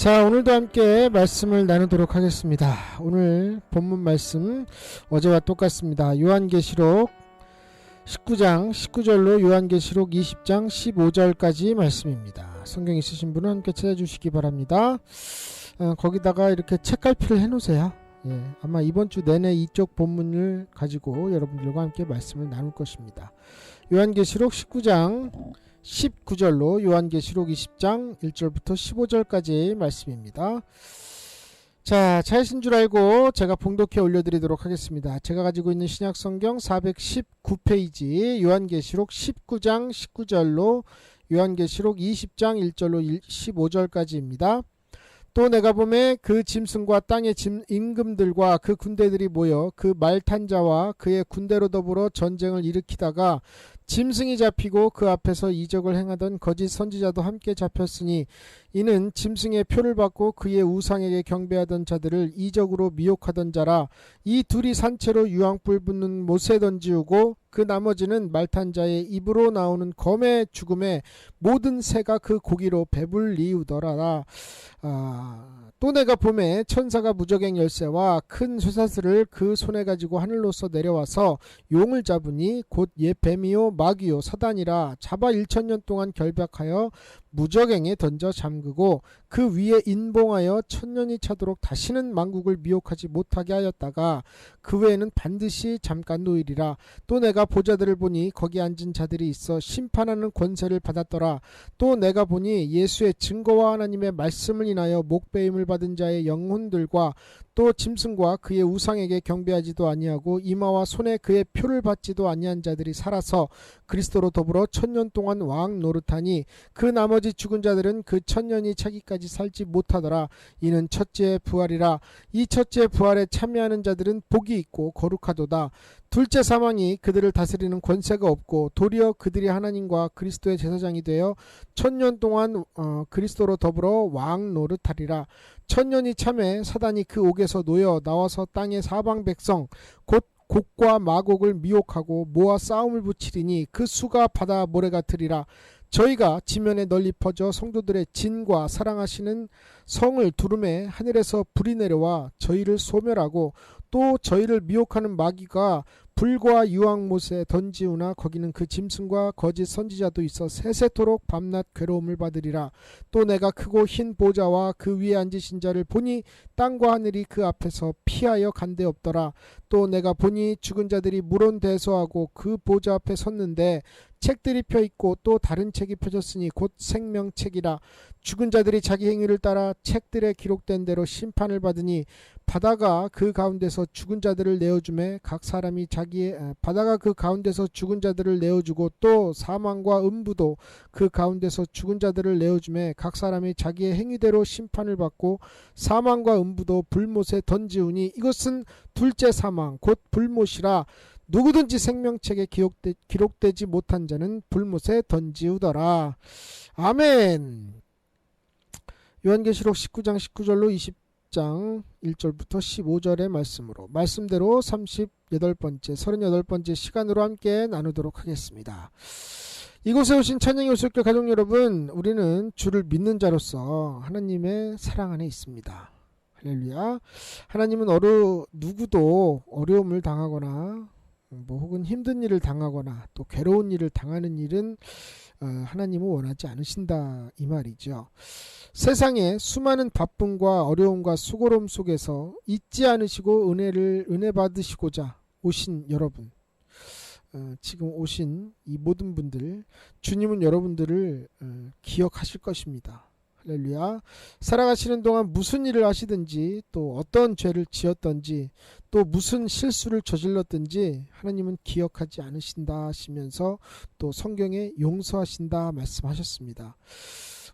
자, 오늘도 함께 말씀을 나누도록 하겠습니다. 오늘 본문 말씀 어제와 똑같습니다. 요한계시록 19장 19절로 요한계시록 20장 15절까지 말씀입니다. 성경 있으신 분은 함께 찾아주시기 바랍니다. 거기다가 이렇게 책갈피를 해놓으세요. 아마 이번 주 내내 이쪽 본문을 가지고 여러분들과 함께 말씀을 나눌 것입니다. 요한계시록 19장 19절로 요한계시록 20장 1절부터 15절까지 말씀입니다. 자, 차이신 줄 알고 제가 봉독해 올려드리도록 하겠습니다. 제가 가지고 있는 신약성경 419페이지 요한계시록 19장 19절로 요한계시록 20장 1절로 15절까지입니다. 또 내가 보매 그 짐승과 땅의 임금들과 그 군대들이 모여 그 말 탄 자와 그의 군대로 더불어 전쟁을 일으키다가 짐승이 잡히고 그 앞에서 이적을 행하던 거짓 선지자도 함께 잡혔으니 이는 짐승의 표를 받고 그의 우상에게 경배하던 자들을 이적으로 미혹하던 자라. 이 둘이 산채로 유황불 붙는 못에 던지우고 그 나머지는 말탄 자의 입으로 나오는 검의 죽음에 모든 새가 그 고기로 배불리우더라. 또 내가 보매 천사가 무저갱 열쇠와 큰 쇠사슬을 그 손에 가지고 하늘로서 내려와서 용을 잡으니 곧 옛 뱀이요 마귀요 사단이라. 잡아 1000년 동안 결박하여 무저갱에 던져 잠그고 그 위에 인봉하여 1000년이 차도록 다시는 만국을 미혹하지 못하게 하였다가 그 외에는 반드시 잠깐 놓이리라. 또 내가 보좌들을 보니 거기 앉은 자들이 있어 심판하는 권세를 받았더라. 또 내가 보니 예수의 증거와 하나님의 말씀을 인하여 목배임을 받은 자의 영혼들과 또 짐승과 그의 우상에게 경배하지도 아니하고 이마와 손에 그의 표를 받지도 아니한 자들이 살아서 그리스도로 더불어 1000년 동안 왕 노릇하니 그 나머지 죽은 자들은 그 1000년이 차기까지 살지 못하더라. 이는 첫째 부활이라. 이 첫째 부활에 참여하는 자들은 복이 있고 거룩하도다. 둘째 사망이 그들을 다스리는 권세가 없고 도리어 그들이 하나님과 그리스도의 제사장이 되어 1000년 동안 그리스도로 더불어 왕 노릇하리라. 1000년이 참에 사단이 그 옥에서 놓여 나와서 땅의 사방 백성 곧 곡과 마곡을 미혹하고 모아 싸움을 붙이리니 그 수가 바다 모래 같으리라. 저희가 지면에 널리 퍼져 성도들의 진과 사랑하시는 성을 두루매 하늘에서 불이 내려와 저희를 소멸하고 또 저희를 미혹하는 마귀가 불과 유황못에 던지우나 거기는 그 짐승과 거짓 선지자도 있어 세세토록 밤낮 괴로움을 받으리라. 또 내가 크고 흰 보좌와 그 위에 앉으신 자를 보니 땅과 하늘이 그 앞에서 피하여 간데 없더라. 또 내가 보니 죽은 자들이 물온대소하고 그 보좌 앞에 섰는데 책들이 펴있고 또 다른 책이 펴졌으니 곧 생명책이라. 죽은 자들이 자기 행위를 따라 책들에 기록된 대로 심판을 받으니 바다가 그 가운데서 죽은 자들을 내어주매 각 사람이 바다가 그 가운데서 죽은 자들을 내어주고 또 사망과 음부도 그 가운데서 죽은 자들을 내어주매 각 사람이 자기의 행위대로 심판을 받고 사망과 음부도 불못에 던지우니 이것은 둘째 사망 곧 불못이라. 누구든지 생명책에 기록되지 못한 자는 불못에 던지우더라. 아멘. 요한계시록 19장 19절로 20장 1절부터 15절의 말씀으로 말씀대로 38번째 38번째 시간으로 함께 나누도록 하겠습니다. 이곳에 오신 찬양의 오실교 가족 여러분, 우리는 주를 믿는 자로서 하나님의 사랑 안에 있습니다. 할렐루야. 하나님은 누구도 어려움을 당하거나 혹은 힘든 일을 당하거나 또 괴로운 일을 당하는 일은 하나님은 원하지 않으신다 이 말이죠. 세상에 수많은 바쁨과 어려움과 수고로움 속에서 잊지 않으시고 은혜 받으시고자 오신 여러분, 지금 오신 이 모든 분들, 주님은 여러분들을 기억하실 것입니다. 할렐루야. 살아가시는 동안 무슨 일을 하시든지 또 어떤 죄를 지었든지 또 무슨 실수를 저질렀든지 하나님은 기억하지 않으신다 하시면서 또 성경에 용서하신다 말씀하셨습니다.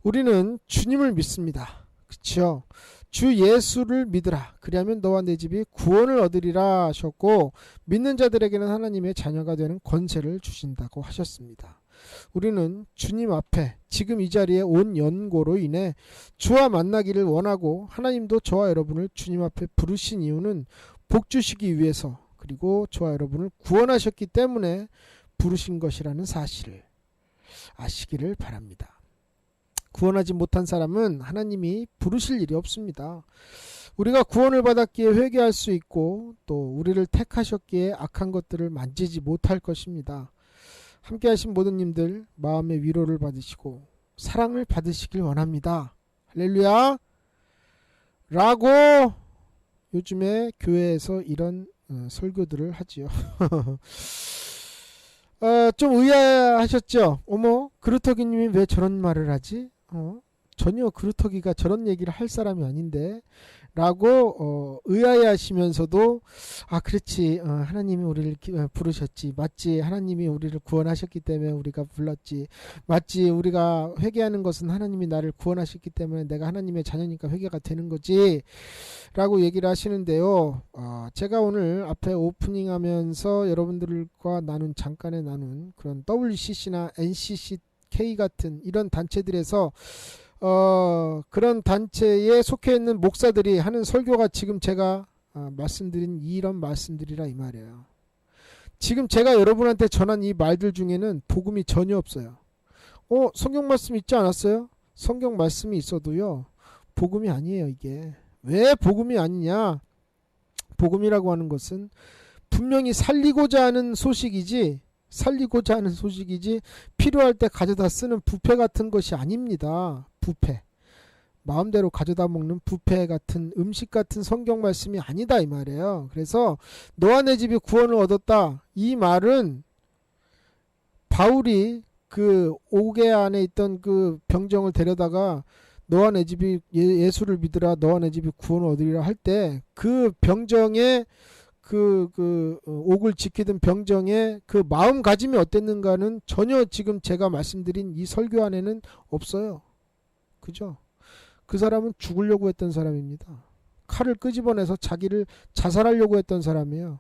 우리는 주님을 믿습니다. 그렇죠? 주 예수를 믿으라. 그리하면 너와 내 집이 구원을 얻으리라 하셨고 믿는 자들에게는 하나님의 자녀가 되는 권세를 주신다고 하셨습니다. 우리는 주님 앞에 지금 이 자리에 온 연고로 인해 주와 만나기를 원하고 하나님도 저와 여러분을 주님 앞에 부르신 이유는 복 주시기 위해서 그리고 저와 여러분을 구원하셨기 때문에 부르신 것이라는 사실을 아시기를 바랍니다. 구원하지 못한 사람은 하나님이 부르실 일이 없습니다. 우리가 구원을 받았기에 회개할 수 있고 또 우리를 택하셨기에 악한 것들을 만지지 못할 것입니다. 함께 하신 모든 님들 마음의 위로를 받으시고 사랑을 받으시길 원합니다. 할렐루야! 라고 요즘에 교회에서 이런 설교들을 하지요. 좀 의아하셨죠? 어머, 그루터기님이 왜 저런 말을 하지? 전혀 그루터기가 저런 얘기를 할 사람이 아닌데 라고 의아해하시면서도 그렇지, 하나님이 우리를 부르셨지, 맞지, 하나님이 우리를 구원하셨기 때문에 우리가 불렀지, 맞지, 우리가 회개하는 것은 하나님이 나를 구원하셨기 때문에 내가 하나님의 자녀니까 회개가 되는 거지 라고 얘기를 하시는데요. 제가 오늘 앞에 오프닝 하면서 여러분들과 잠깐의 나눈 그런 WCC나 NCCK 같은 이런 단체들에서 그런 단체에 속해 있는 목사들이 하는 설교가 지금 제가 말씀드린 이런 말씀들이라 이 말이에요. 지금 제가 여러분한테 전한 이 말들 중에는 복음이 전혀 없어요. 성경 말씀 있지 않았어요? 성경 말씀이 있어도요, 복음이 아니에요. 이게 왜 복음이 아니냐? 복음이라고 하는 것은 분명히 살리고자 하는 소식이지 필요할 때 가져다 쓰는 뷔페 같은 것이 아닙니다. 뷔페, 마음대로 가져다 먹는 뷔페 같은 음식 같은 성경 말씀이 아니다 이 말이에요. 그래서 너와 내 집이 구원을 얻었다, 이 말은 바울이 그 옥에 안에 있던 그 병정을 데려다가 너와 내 집이 예수를 믿으라, 너와 내 집이 구원을 얻으리라 할 때 그 병정의 옥을 지키던 병정의 그 마음가짐이 어땠는가는 전혀 지금 제가 말씀드린 이 설교 안에는 없어요. 그죠? 그 사람은 죽으려고 했던 사람입니다. 칼을 끄집어내서 자기를 자살하려고 했던 사람이에요.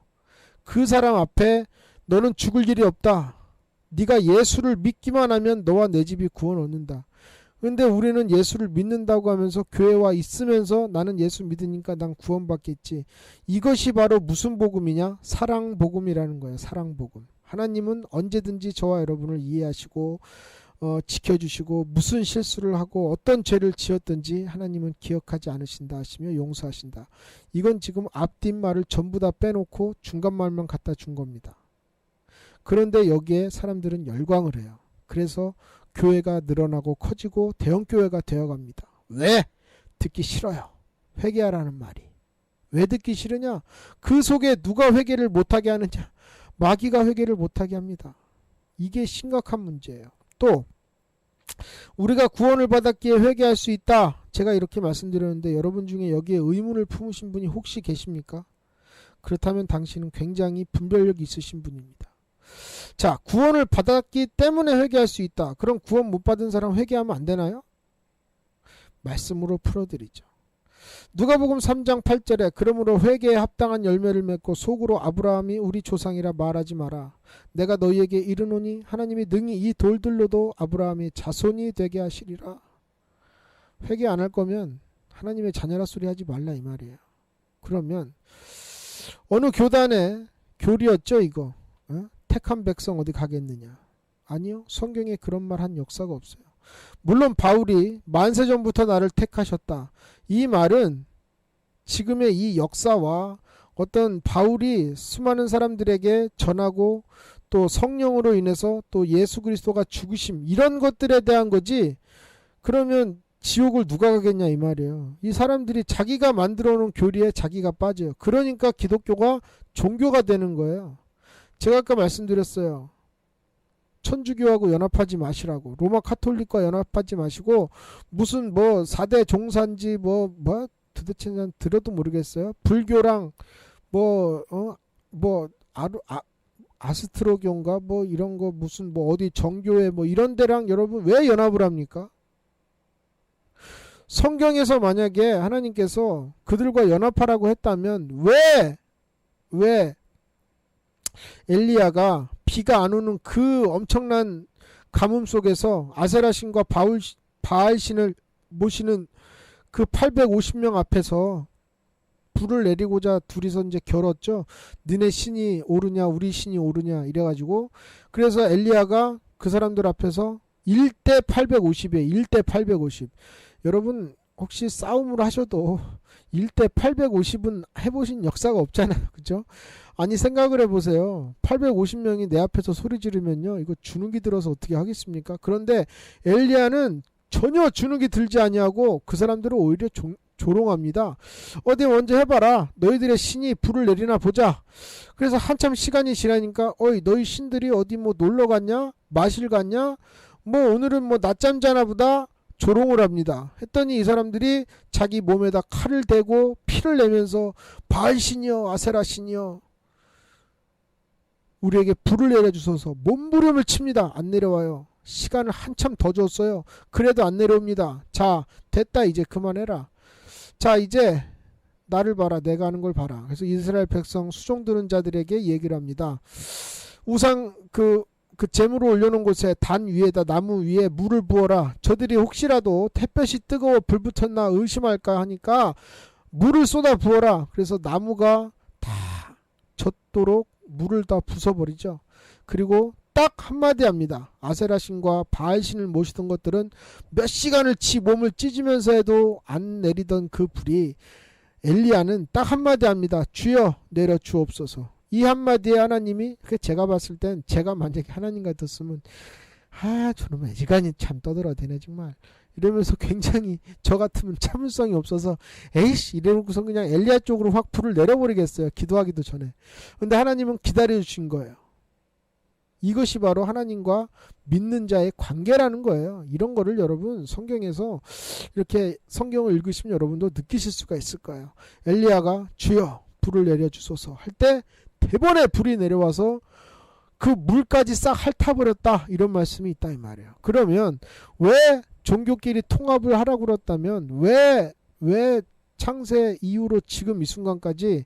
그 사람 앞에 너는 죽을 일이 없다, 네가 예수를 믿기만 하면 너와 내 집이 구원 얻는다. 근데 우리는 예수를 믿는다고 하면서 교회와 있으면서 나는 예수 믿으니까 난 구원받겠지. 이것이 바로 무슨 복음이냐? 사랑복음이라는 거예요. 사랑복음. 하나님은 언제든지 저와 여러분을 이해하시고 지켜주시고 무슨 실수를 하고 어떤 죄를 지었든지 하나님은 기억하지 않으신다 하시며 용서하신다. 이건 지금 앞뒷말을 전부 다 빼놓고 중간말만 갖다 준 겁니다. 그런데 여기에 사람들은 열광을 해요. 그래서 교회가 늘어나고 커지고 대형교회가 되어갑니다. 왜? 듣기 싫어요. 회개하라는 말이. 왜 듣기 싫으냐? 그 속에 누가 회개를 못하게 하느냐? 마귀가 회개를 못하게 합니다. 이게 심각한 문제예요. 또 우리가 구원을 받았기에 회개할 수 있다, 제가 이렇게 말씀드렸는데 여러분 중에 여기에 의문을 품으신 분이 혹시 계십니까? 그렇다면 당신은 굉장히 분별력이 있으신 분입니다. 자, 구원을 받았기 때문에 회개할 수 있다. 그럼 구원 못 받은 사람 회개하면 안 되나요? 말씀으로 풀어드리죠. 누가복음 3장 8절에 그러므로 회개에 합당한 열매를 맺고 속으로 아브라함이 우리 조상이라 말하지 마라. 내가 너희에게 이르노니 하나님이 능히 이 돌들로도 아브라함이 자손이 되게 하시리라. 회개 안 할 거면 하나님의 자녀라 소리 하지 말라 이 말이에요. 그러면 어느 교단의 교리였죠 이거. 택한 백성 어디 가겠느냐? 아니요. 성경에 그런 말 한 역사가 없어요. 물론 바울이 만세전부터 나를 택하셨다, 이 말은 지금의 이 역사와 어떤 바울이 수많은 사람들에게 전하고 또 성령으로 인해서 또 예수 그리스도가 죽으심 이런 것들에 대한 거지, 그러면 지옥을 누가 가겠냐 이 말이에요. 이 사람들이 자기가 만들어 놓은 교리에 자기가 빠져요. 그러니까 기독교가 종교가 되는 거예요. 제가 아까 말씀드렸어요. 천주교하고 연합하지 마시라고. 로마 카톨릭과 연합하지 마시고 무슨 뭐 4대 종산지 뭐 도대체 난 들어도 모르겠어요. 불교랑 아스트로교인가 뭐 이런 거 무슨 뭐 어디 정교회 뭐 이런 데랑 여러분 왜 연합을 합니까? 성경에서 만약에 하나님께서 그들과 연합하라고 했다면 왜 엘리야가 비가 안 오는 그 엄청난 가뭄 속에서 아세라신과 바알신을 모시는 그 850명 앞에서 불을 내리고자 둘이서 이제 겨뤘죠. 너네 신이 오르냐 우리 신이 오르냐 이래가지고, 그래서 엘리야가 그 사람들 앞에서 1대 850이에요. 1대 850. 여러분 혹시 싸움을 하셔도 1대 850은 해보신 역사가 없잖아요. 그죠? 아니 생각을 해보세요. 850명이 내 앞에서 소리 지르면요. 이거 주눅이 들어서 어떻게 하겠습니까? 그런데 엘리야는 전혀 주눅이 들지 아니하고 그 사람들은 오히려 조롱합니다. 어디 먼저 해봐라. 너희들의 신이 불을 내리나 보자. 그래서 한참 시간이 지나니까 어이 너희 신들이 어디 뭐 놀러 갔냐? 마실 갔냐? 뭐 오늘은 뭐 낮잠 자나 보다. 조롱을 합니다. 했더니 이 사람들이 자기 몸에다 칼을 대고 피를 내면서 바알신이여 아세라신이여 우리에게 불을 내려주소서 몸부림을 칩니다. 안 내려와요. 시간을 한참 더 줬어요. 그래도 안 내려옵니다. 자 됐다 이제 그만해라. 자 이제 나를 봐라. 내가 하는 걸 봐라. 그래서 이스라엘 백성 수종 드는 자들에게 얘기를 합니다. 우상 그 재물을 올려놓은 곳에 단 위에다 나무 위에 물을 부어라. 저들이 혹시라도 햇볕이 뜨거워 불 붙었나 의심할까 하니까 물을 쏟아 부어라. 그래서 나무가 다 젖도록 물을 다 부숴버리죠. 그리고 딱 한마디 합니다. 아세라신과 바알신을 모시던 것들은 몇 시간을 몸을 찢으면서 해도 안 내리던 그 불이 엘리야는 딱 한마디 합니다. 주여 내려 주옵소서. 이 한마디에 하나님이 제가 봤을 땐 제가 만약에 하나님 같았으면 저놈의 시간이 참 떠들어대네 정말 이러면서 굉장히 저 같으면 참을성이 없어서 에이씨 이래놓고서 그냥 엘리야 쪽으로 확 불을 내려버리겠어요. 기도하기도 전에. 근데 하나님은 기다려주신 거예요. 이것이 바로 하나님과 믿는 자의 관계라는 거예요. 이런 거를 여러분 성경에서 이렇게 성경을 읽으시면 여러분도 느끼실 수가 있을 거예요. 엘리야가 주여 불을 내려주소서 할 때 대번에 불이 내려와서 그 물까지 싹 핥아버렸다 이런 말씀이 있다 이 말이에요. 그러면 왜 종교끼리 통합을 하라고 그랬다면 왜 창세 이후로 지금 이 순간까지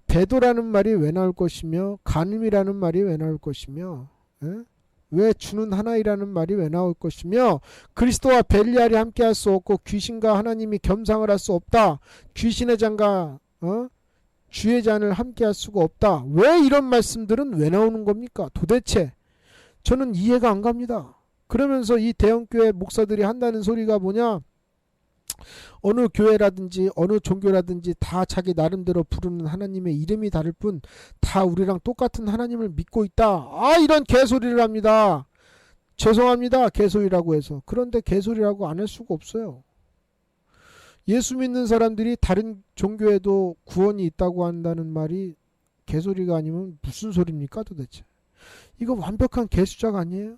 배도라는 말이 왜 나올 것이며 간음이라는 말이 왜 나올 것이며 왜 주는 하나이라는 말이 왜 나올 것이며 그리스도와 벨리알이 함께 할 수 없고 귀신과 하나님이 겸상을 할 수 없다. 귀신의 잔과 주의 잔을 함께 할 수가 없다. 왜 이런 말씀들은 왜 나오는 겁니까? 도대체 저는 이해가 안 갑니다. 그러면서 이 대형교회 목사들이 한다는 소리가 뭐냐? 어느 교회라든지 어느 종교라든지 다 자기 나름대로 부르는 하나님의 이름이 다를 뿐 다 우리랑 똑같은 하나님을 믿고 있다. 이런 개소리를 합니다. 죄송합니다. 개소리라고 해서. 그런데 개소리라고 안 할 수가 없어요. 예수 믿는 사람들이 다른 종교에도 구원이 있다고 한다는 말이 개소리가 아니면 무슨 소리입니까 도대체. 이거 완벽한 개수작 아니에요?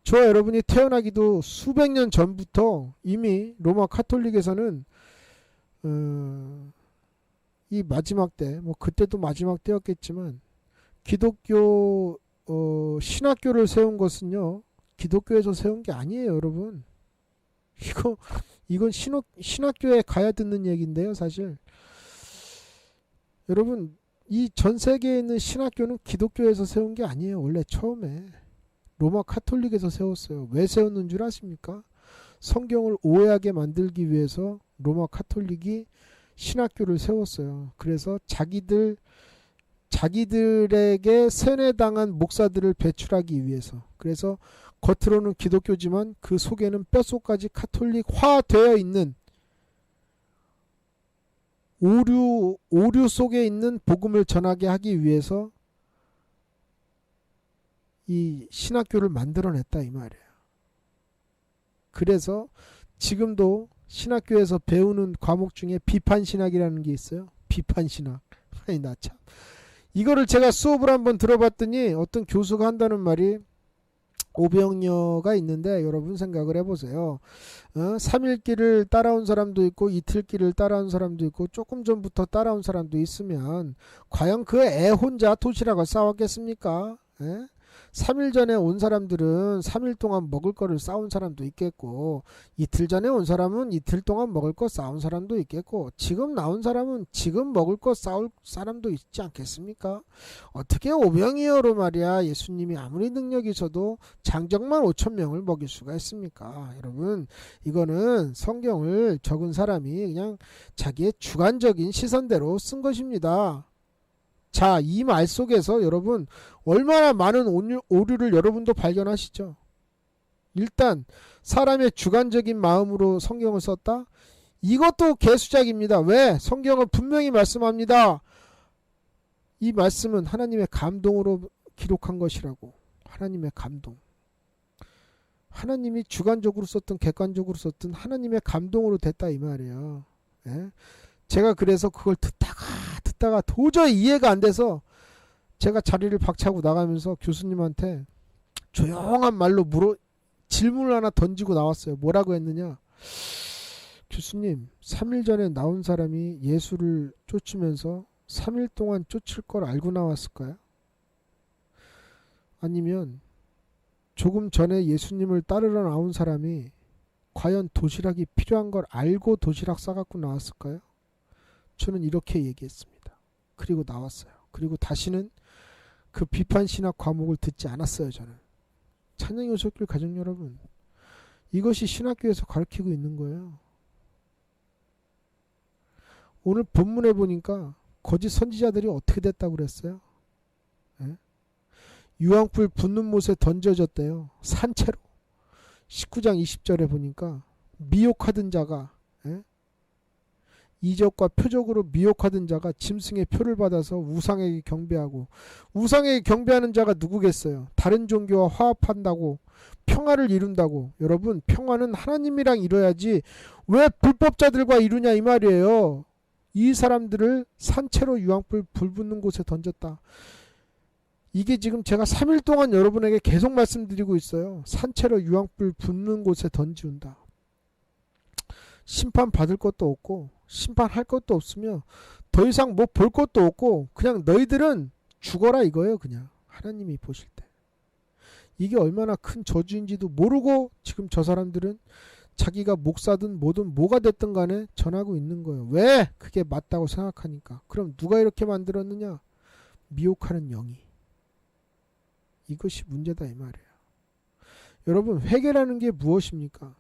저와 여러분이 태어나기도 수백 년 전부터 이미 로마 카톨릭에서는 이 마지막 때, 뭐 그때도 마지막 때였겠지만 기독교 신학교를 세운 것은요 기독교에서 세운 게 아니에요 여러분. 이건 신학교에 가야 듣는 얘기인데요 사실. 여러분 이 전 세계에 있는 신학교는 기독교에서 세운 게 아니에요. 원래 처음에 로마 카톨릭에서 세웠어요. 왜 세웠는 줄 아십니까? 성경을 오해하게 만들기 위해서 로마 카톨릭이 신학교를 세웠어요. 그래서 자기들에게 세뇌당한 목사들을 배출하기 위해서. 그래서 겉으로는 기독교지만 그 속에는 뼛속까지 카톨릭화되어 있는 오류 속에 있는 복음을 전하게 하기 위해서 이 신학교를 만들어냈다 이 말이에요. 그래서 지금도 신학교에서 배우는 과목 중에 비판신학이라는 게 있어요. 비판신학. 아니 나 참. 이거를 제가 수업을 한번 들어봤더니 어떤 교수가 한다는 말이 오병여가 있는데 여러분 생각을 해보세요. 3일길을 따라온 사람도 있고 이틀길을 따라온 사람도 있고 조금 전부터 따라온 사람도 있으면 과연 그 애 혼자 도시락을 싸왔겠습니까? 3일 전에 온 사람들은 3일 동안 먹을 거를 싸운 사람도 있겠고 이틀 전에 온 사람은 이틀 동안 먹을 거 싸운 사람도 있겠고 지금 나온 사람은 지금 먹을 거 싸울 사람도 있지 않겠습니까? 어떻게 오병이어로 말이야 예수님이 아무리 능력이 있어도 장정만 5,000명을 먹일 수가 있습니까? 여러분 이거는 성경을 적은 사람이 그냥 자기의 주관적인 시선대로 쓴 것입니다. 자, 이 말 속에서 여러분 얼마나 많은 오류를 여러분도 발견하시죠. 일단 사람의 주관적인 마음으로 성경을 썼다? 이것도 개수작입니다. 왜? 성경은 분명히 말씀합니다. 이 말씀은 하나님의 감동으로 기록한 것이라고. 하나님의 감동. 하나님이 주관적으로 썼든 객관적으로 썼든 하나님의 감동으로 됐다 이 말이에요. 예? 제가 그래서 그걸 듣다가 도저히 이해가 안 돼서 제가 자리를 박차고 나가면서 교수님한테 조용한 말로 질문을 하나 던지고 나왔어요. 뭐라고 했느냐? 교수님, 3일 전에 나온 사람이 예수를 쫓으면서 3일 동안 쫓을 걸 알고 나왔을까요? 아니면 조금 전에 예수님을 따르러 나온 사람이 과연 도시락이 필요한 걸 알고 도시락 싸갖고 나왔을까요? 저는 이렇게 얘기했습니다. 그리고 나왔어요. 그리고 다시는 그 비판신학 과목을 듣지 않았어요. 저는. 찬양요소길 가족 여러분, 이것이 신학교에서 가르치고 있는 거예요. 오늘 본문에 보니까 거짓 선지자들이 어떻게 됐다고 그랬어요? 예? 유황불 붙는 못에 던져졌대요. 산채로. 19장 20절에 보니까 미혹하던 자가, 예? 이적과 표적으로 미혹하던 자가 짐승의 표를 받아서 우상에게 경배하고, 우상에게 경배하는 자가 누구겠어요? 다른 종교와 화합한다고 평화를 이룬다고. 여러분, 평화는 하나님이랑 이뤄야지 왜 불법자들과 이루냐 이 말이에요. 이 사람들을 산채로 유황불 붙는 곳에 던졌다. 이게 지금 제가 3일 동안 여러분에게 계속 말씀드리고 있어요. 산채로 유황불 붙는 곳에 던지운다. 심판받을 것도 없고 심판할 것도 없으며 더 이상 뭐 볼 것도 없고 그냥 너희들은 죽어라 이거예요. 그냥 하나님이 보실 때. 이게 얼마나 큰 저주인지도 모르고 지금 저 사람들은 자기가 목사든 뭐든 뭐가 됐든 간에 전하고 있는 거예요. 왜? 그게 맞다고 생각하니까. 그럼 누가 이렇게 만들었느냐? 미혹하는 영이. 이것이 문제다 이 말이에요. 여러분, 회개라는 게 무엇입니까?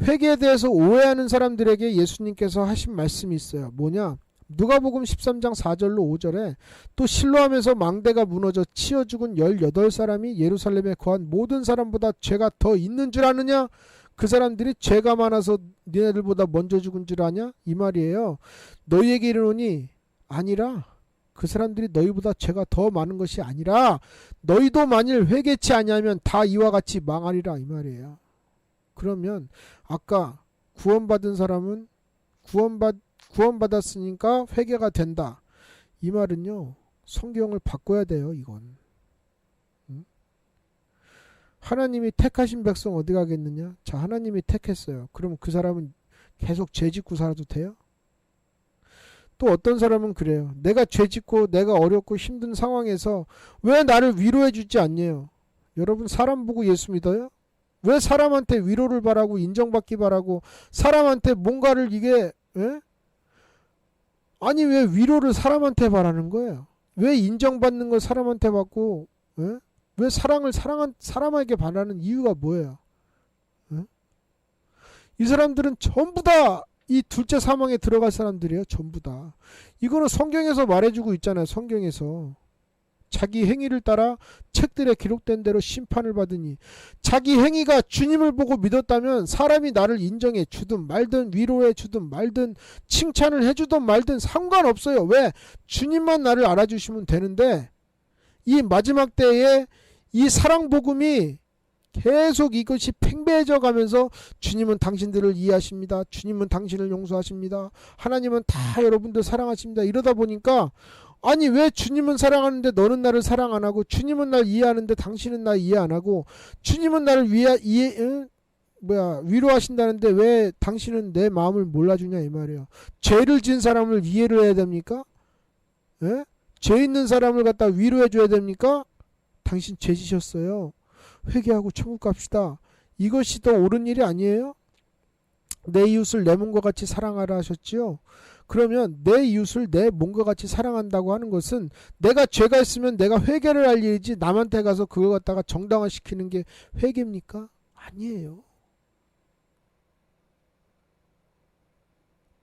회개에 대해서 오해하는 사람들에게 예수님께서 하신 말씀이 있어요. 뭐냐? 누가복음 13장 4절로 5절에 또 실로암에서 망대가 무너져 치어 죽은 18사람이 예루살렘에 거한 모든 사람보다 죄가 더 있는 줄 아느냐? 그 사람들이 죄가 많아서 니네들보다 먼저 죽은 줄 아냐? 이 말이에요. 너희에게 이르노니 아니라, 그 사람들이 너희보다 죄가 더 많은 것이 아니라 너희도 만일 회개치 아니하면 다 이와 같이 망하리라 이 말이에요. 그러면 아까 구원받은 사람은 구원받았으니까 회개가 된다. 이 말은요, 성경을 바꿔야 돼요. 이건. 하나님이 택하신 백성 어디 가겠느냐? 자, 하나님이 택했어요. 그럼 그 사람은 계속 죄 짓고 살아도 돼요? 또 어떤 사람은 그래요. 내가 죄 짓고 내가 어렵고 힘든 상황에서 왜 나를 위로해 주지 않냐요? 여러분, 사람 보고 예수 믿어요? 왜 사람한테 위로를 바라고 인정받기 바라고 사람한테 뭔가를 이게, 예? 아니 왜 위로를 사람한테 바라는 거예요? 왜 인정받는 걸 사람한테 받고, 예? 왜 사람에게 바라는 이유가 뭐예요? 예? 이 사람들은 전부 다 이 둘째 사망에 들어갈 사람들이에요. 전부 다. 이거는 성경에서 말해주고 있잖아요. 성경에서. 자기 행위를 따라 책들에 기록된 대로 심판을 받으니, 자기 행위가 주님을 보고 믿었다면 사람이 나를 인정해 주든 말든 위로해 주든 말든 칭찬을 해주든 말든 상관없어요. 왜? 주님만 나를 알아주시면 되는데, 이 마지막 때에 이 사랑복음이 계속 이것이 팽배해져 가면서 주님은 당신들을 이해하십니다. 주님은 당신을 용서하십니다. 하나님은 다 여러분들 사랑하십니다. 이러다 보니까, 아니 왜 주님은 사랑하는데 너는 나를 사랑 안 하고, 주님은 날 이해하는데 당신은 날 이해 안 하고, 주님은 나를 위로하신다는데 왜 당신은 내 마음을 몰라주냐 이 말이에요. 죄를 지은 사람을 이해를 해야 됩니까? 예? 죄 있는 사람을 갖다 위로해 줘야 됩니까? 당신 죄 지셨어요. 회개하고 천국 갑시다. 이것이 더 옳은 일이 아니에요? 내 이웃을 내 몸과 같이 사랑하라 하셨지요. 그러면 내 이웃을 내 몸과 같이 사랑한다고 하는 것은 내가 죄가 있으면 내가 회개를 할 일이지, 남한테 가서 그걸 갖다가 정당화시키는 게 회개입니까? 아니에요.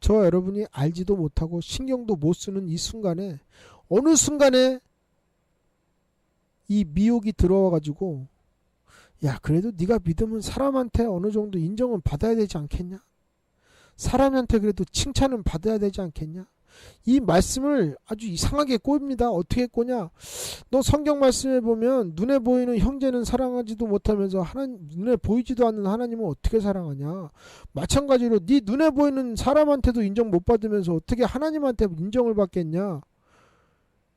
저와 여러분이 알지도 못하고 신경도 못 쓰는 이 순간에 어느 순간에 이 미혹이 들어와 가지고 야 그래도 네가 믿으면 사람한테 어느 정도 인정은 받아야 되지 않겠냐? 사람한테 그래도 칭찬은 받아야 되지 않겠냐? 이 말씀을 아주 이상하게 꼽니다. 어떻게 꼬냐? 너 성경 말씀에 보면 눈에 보이는 형제는 사랑하지도 못하면서 눈에 보이지도 않는 하나님은 어떻게 사랑하냐? 마찬가지로 네 눈에 보이는 사람한테도 인정 못 받으면서 어떻게 하나님한테 인정을 받겠냐?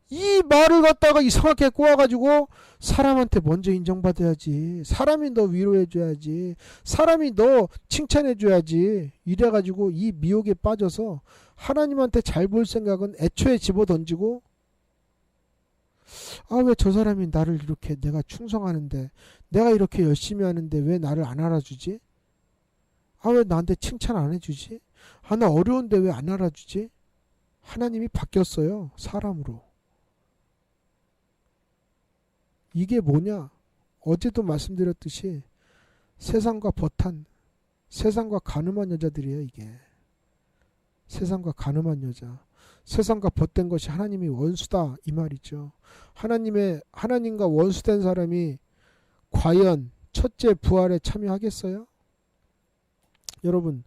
이 말을 갖다가 이상하게 꼬아가지고 사람한테 먼저 인정받아야지, 사람이 너 위로해줘야지, 사람이 너 칭찬해줘야지, 이래가지고 이 미혹에 빠져서 하나님한테 잘 볼 생각은 애초에 집어던지고, 아 왜 저 사람이 나를 이렇게, 내가 충성하는데 내가 이렇게 열심히 하는데 왜 나를 안 알아주지? 아 왜 나한테 칭찬 안 해주지? 아 나 어려운데 왜 안 알아주지? 하나님이 바뀌었어요, 사람으로. 이게 뭐냐? 어제도 말씀드렸듯이 세상과 버탄, 세상과 가늠한 여자들이에요. 이게 세상과 가늠한 여자, 세상과 벗된 것이 하나님이 원수다 이 말이죠. 하나님과 원수된 사람이 과연 첫째 부활에 참여하겠어요? 여러분,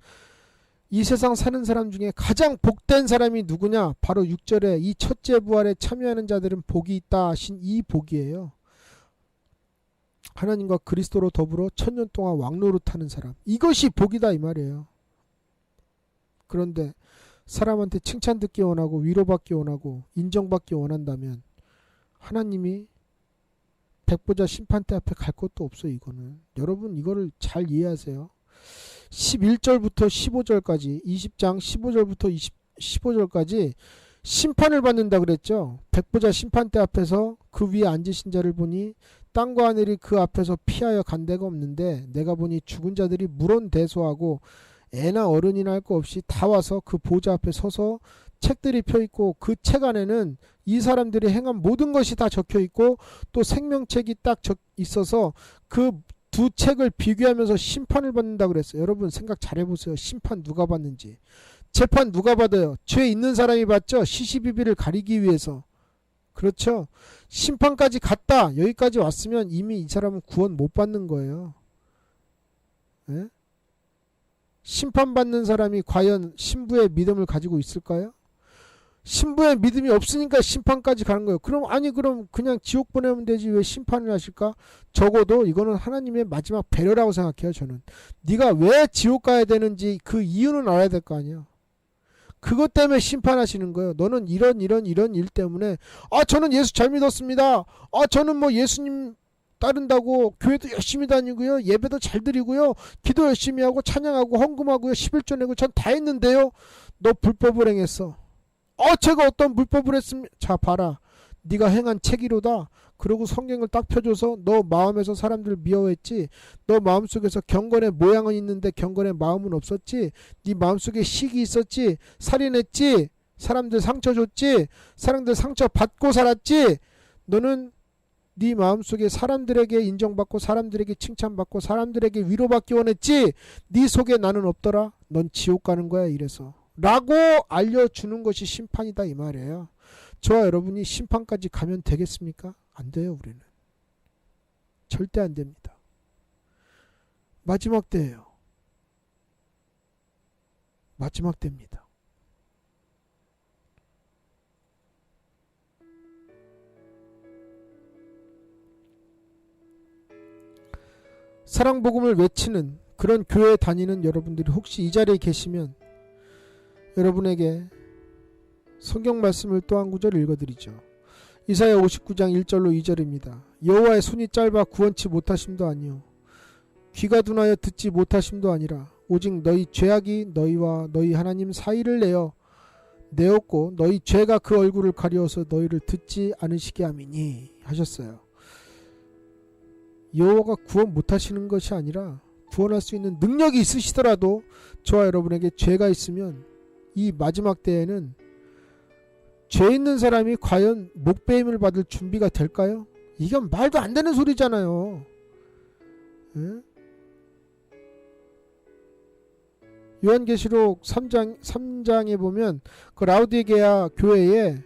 이 세상 사는 사람 중에 가장 복된 사람이 누구냐? 바로 6절에 이 첫째 부활에 참여하는 자들은 복이 있다 하신 이 복이에요. 하나님과 그리스도로 더불어 1000년 동안 왕노릇하는 사람, 이것이 복이다 이 말이에요. 그런데 사람한테 칭찬 듣기 원하고 위로받기 원하고 인정받기 원한다면 하나님이 백보자 심판대 앞에 갈 것도 없어요. 이거는 여러분 이거를 잘 이해하세요. 11절부터 15절까지 20장 15절부터 15절까지 심판을 받는다 그랬죠. 백보자 심판대 앞에서 그 위에 앉으신 자를 보니 땅과 하늘이 그 앞에서 피하여 간 데가 없는데 내가 보니 죽은 자들이 물론대소하고 애나 어른이나 할 것 없이 다 와서 그 보좌 앞에 서서 책들이 펴있고 그 책 안에는 이 사람들이 행한 모든 것이 다 적혀있고 또 생명책이 딱 있어서 그 두 책을 비교하면서 심판을 받는다 그랬어요. 여러분 생각 잘 해보세요. 심판 누가 받는지. 재판 누가 받아요? 죄 있는 사람이 받죠. 시시비비를 가리기 위해서. 그렇죠. 심판까지 갔다 여기까지 왔으면 이미 이 사람은 구원 못 받는 거예요. 예? 심판받는 사람이 과연 신부의 믿음을 가지고 있을까요? 신부의 믿음이 없으니까 심판까지 가는 거예요. 그럼 그냥 지옥 보내면 되지 왜 심판을 하실까? 적어도 이거는 하나님의 마지막 배려라고 생각해요. 저는 네가 왜 지옥 가야 되는지 그 이유는 알아야 될 거 아니야. 그것 때문에 심판하시는 거예요. 너는 이런 일 때문에 저는 예수 잘 믿었습니다. 저는 뭐 예수님 따른다고 교회도 열심히 다니고요. 예배도 잘 드리고요. 기도 열심히 하고 찬양하고 헌금하고요. 11조 내고 전 다 했는데요. 너 불법을 행했어. 제가 어떤 불법을 했습니까? 자 봐라. 네가 행한 책이로다. 그러고 성경을 딱 펴줘서 너 마음에서 사람들 미워했지. 너 마음속에서 경건의 모양은 있는데 경건의 마음은 없었지. 네 마음속에 식이 있었지. 살인했지. 사람들 상처 줬지. 사람들 상처 받고 살았지. 너는 네 마음속에 사람들에게 인정받고 사람들에게 칭찬받고 사람들에게 위로받기 원했지. 네 속에 나는 없더라. 넌 지옥 가는 거야 이래서 라고 알려주는 것이 심판이다 이 말이에요. 저와 여러분이 심판까지 가면 되겠습니까? 안 돼요. 우리는 절대 안 됩니다. 마지막 때예요. 마지막 때입니다. 사랑복음을 외치는 그런 교회에 다니는 여러분들이 혹시 이 자리에 계시면 여러분에게 성경 말씀을 또 한 구절 읽어드리죠. 이사야 59장 1절로 2절입니다. 여호와의 손이 짧아 구원치 못하심도 아니요 귀가 둔하여 듣지 못하심도 아니라 오직 너희 죄악이 너희와 너희 하나님 사이를 내었고 너희 죄가 그 얼굴을 가리워서 너희를 듣지 않으시게 함이니 하셨어요. 여호와가 구원 못하시는 것이 아니라 구원할 수 있는 능력이 있으시더라도 저와 여러분에게 죄가 있으면 이 마지막 때에는 죄 있는 사람이 과연 목배임을 받을 준비가 될까요? 이건 말도 안 되는 소리잖아요. 예? 요한계시록 3장에 보면 그 라우디게아 교회에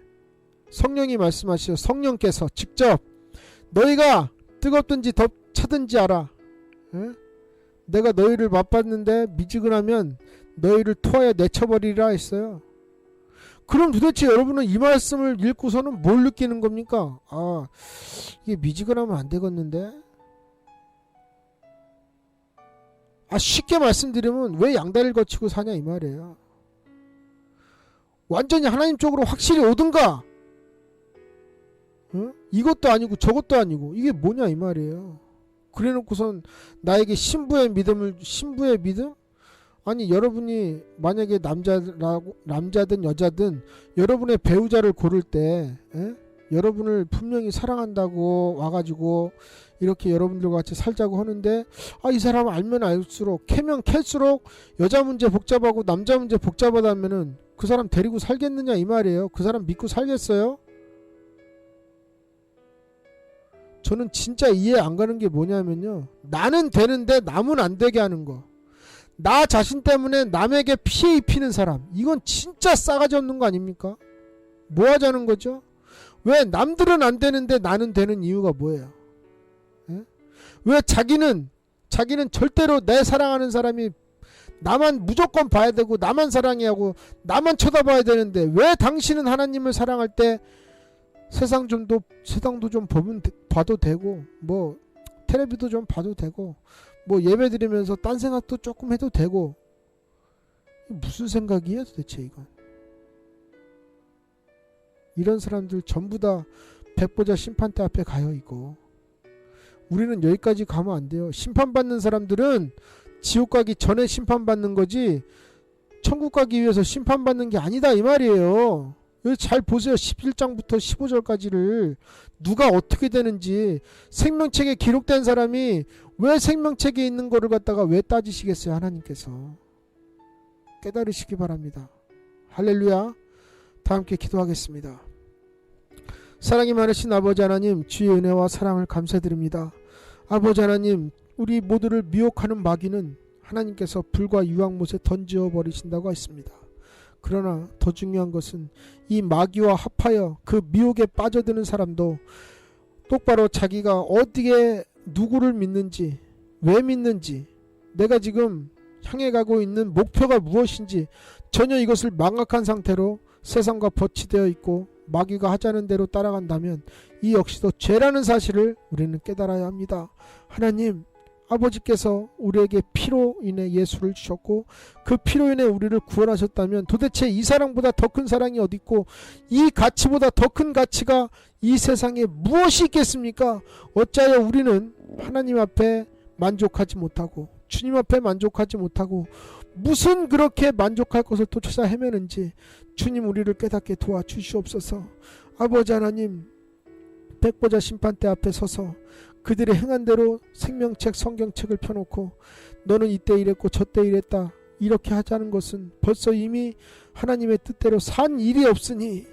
성령이 말씀하시죠. 성령께서 직접 너희가 뜨겁든지 덥차든지 알아. 에? 내가 너희를 맛봤는데 미지근하면 너희를 토하여 내쳐버리라 했어요. 그럼 도대체 여러분은 이 말씀을 읽고서는 뭘 느끼는 겁니까? 아, 이게 미지근하면 안 되겠는데? 쉽게 말씀드리면 왜 양다리를 거치고 사냐 이 말이에요. 완전히 하나님 쪽으로 확실히 오든가, 이것도 아니고 저것도 아니고 이게 뭐냐 이 말이에요. 그래놓고선 나에게 신부의 믿음? 아니, 여러분이 만약에 남자든 여자든 여러분의 배우자를 고를 때 여러분을 분명히 사랑한다고 와가지고 이렇게 여러분들과 같이 살자고 하는데, 이 사람 알면 알수록, 캐면 캘수록 여자 문제 복잡하고 남자 문제 복잡하다면은 그 사람 데리고 살겠느냐 이 말이에요. 그 사람 믿고 살겠어요? 저는 진짜 이해 안 가는 게 뭐냐면요, 나는 되는데 남은 안 되게 하는 거, 나 자신 때문에 남에게 피해 입히는 사람, 이건 진짜 싸가지 없는 거 아닙니까? 뭐 하자는 거죠? 왜 남들은 안 되는데 나는 되는 이유가 뭐예요? 왜 자기는 절대로 내 사랑하는 사람이 나만 무조건 봐야 되고 나만 사랑해야 하고 나만 쳐다봐야 되는데, 왜 당신은 하나님을 사랑할 때 세상도 좀 봐도 되고, 뭐 텔레비도 좀 봐도 되고, 뭐 예배 드리면서 딴 생각도 조금 해도 되고, 무슨 생각이에요 도대체 이건? 이런 사람들 전부 다 백보자 심판대 앞에 가요. 이거 우리는 여기까지 가면 안 돼요. 심판받는 사람들은 지옥 가기 전에 심판받는 거지 천국 가기 위해서 심판받는 게 아니다 이 말이에요. 여기 잘 보세요. 11장부터 15절까지를 누가 어떻게 되는지. 생명책에 기록된 사람이 왜 생명책에 있는 거를 갖다가 왜 따지시겠어요? 하나님께서 깨달으시기 바랍니다. 할렐루야. 다 함께 기도하겠습니다. 사랑이 많으신 아버지 하나님, 주의 은혜와 사랑을 감사드립니다. 아버지 하나님, 우리 모두를 미혹하는 마귀는 하나님께서 불과 유황못에 던져 버리신다고 했습니다. 그러나 더 중요한 것은 이 마귀와 합하여 그 미혹에 빠져드는 사람도 똑바로 자기가 어디에 누구를 믿는지, 왜 믿는지, 내가 지금 향해 가고 있는 목표가 무엇인지 전혀 이것을 망각한 상태로 세상과 버치되어 있고 마귀가 하자는 대로 따라간다면 이 역시도 죄라는 사실을 우리는 깨달아야 합니다. 하나님, 아버지께서 우리에게 피로 인해 예수를 주셨고 그 피로 인해 우리를 구원하셨다면 도대체 이 사랑보다 더 큰 사랑이 어디 있고 이 가치보다 더 큰 가치가 이 세상에 무엇이 있겠습니까? 어찌하여 우리는 하나님 앞에 만족하지 못하고 주님 앞에 만족하지 못하고 무슨 그렇게 만족할 것을 또 찾아 헤매는지 주님, 우리를 깨닫게 도와주시옵소서. 아버지 하나님, 백보자 심판대 앞에 서서 그들의 행한 대로 생명책, 성경책을 펴놓고 너는 이때 이랬고 저때 이랬다 이렇게 하자는 것은 벌써 이미 하나님의 뜻대로 산 일이 없으니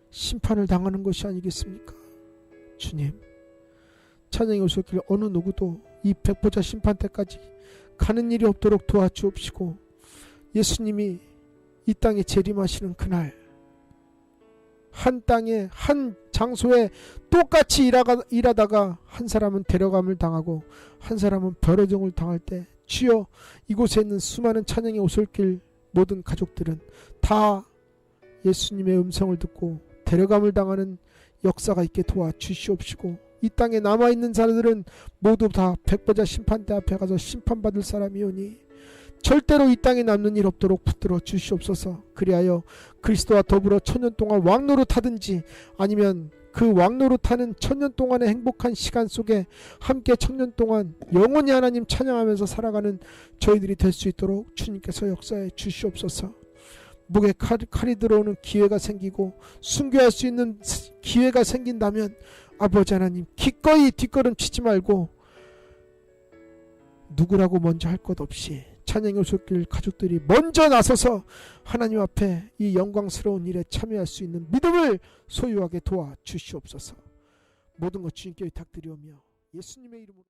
심판을 당하는 것이 아니겠습니까? 주님, 찬양이 오셨길 어느 누구도 이 백보자 심판대까지 가는 일이 없도록 도와주옵시고, 예수님이 이 땅에 재림하시는 그날 한 땅에 한 장소에 똑같이 일하다가 한 사람은 데려감을 당하고 한 사람은 벌어정을 당할 때, 주여, 이곳에 있는 수많은 찬양의 오솔길 모든 가족들은 다 예수님의 음성을 듣고 데려감을 당하는 역사가 있게 도와주시옵시고, 이 땅에 남아있는 자들은 모두 다 백보자 심판대 앞에 가서 심판받을 사람이오니 절대로 이 땅에 남는 일 없도록 붙들어 주시옵소서. 그리하여 그리스도와 더불어 천년 동안 왕노릇하든지 아니면 그 왕노릇하는 천년 동안의 행복한 시간 속에 함께 천년 동안 영원히 하나님 찬양하면서 살아가는 저희들이 될 수 있도록 주님께서 역사해 주시옵소서. 목에 칼이 들어오는 기회가 생기고 순교할 수 있는 기회가 생긴다면 아버지 하나님, 기꺼이 뒷걸음 치지 말고 누구라고 먼저 할 것 없이 찬양의 오솔길 가족들이 먼저 나서서 하나님 앞에 이 영광스러운 일에 참여할 수 있는 믿음을 소유하게 도와주시옵소서. 모든 것 주님께 부탁드리오며 예수님의 이름으로